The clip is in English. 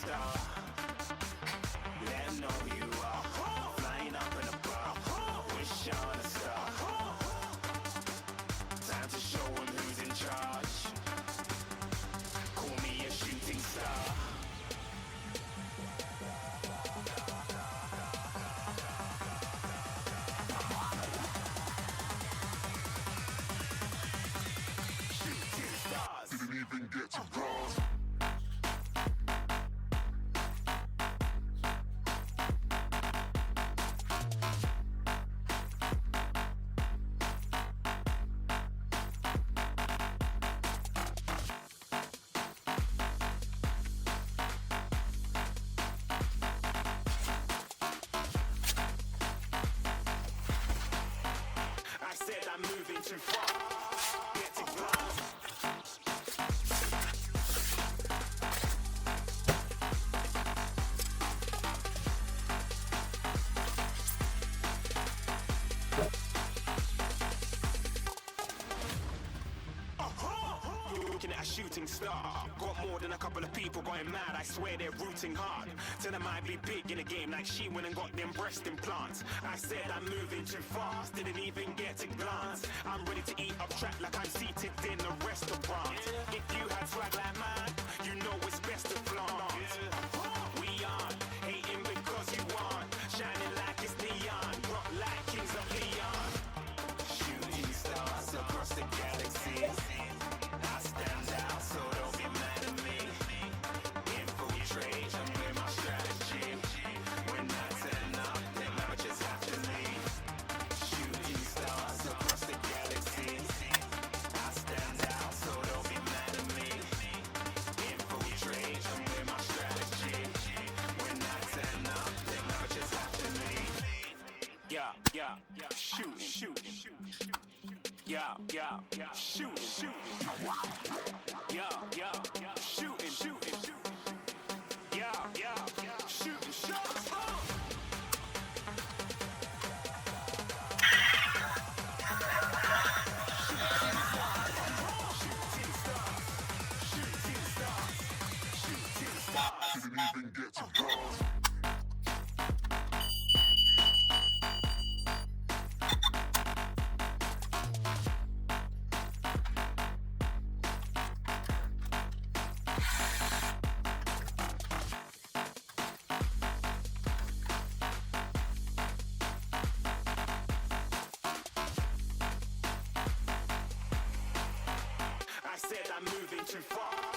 star. Let 'em know who you are. Flying up in a bar. Wish on a star. Time to show 'em who's in charge. Call me a shooting star. Shooting stars. Didn't even get to bronze. I said I'm moving too far. Get to glass. Looking at a shooting star. Got more than a couple of people going mad. I swear they're rooting hard. Tell them I'd be big in the game like she went and got them breast implants. I said I'm moving too fast. Didn't even get a glance. I'm ready to eat up track like I'm seated in a restaurant. If you had swag like mine, you know it's best to flaunt. We aren't hating because you aren't. Shining like it's neon. Rock like kings of Leon. Shooting stars across the galaxy. I stand out, so don't be mad at me. Infiltrate, I'm with my strategy. When I turn up, then I just have to leave. Shooting stars across the galaxy. I stand out, so don't be mad at me. Infiltrate, I'm with my strategy. When I turn up, then I just have to leave. Yeah, shoot. Yeah, shoot. Yeah, shooting. Yeah, shooting shots. Didn't even get to bronze. I said I'm moving too far.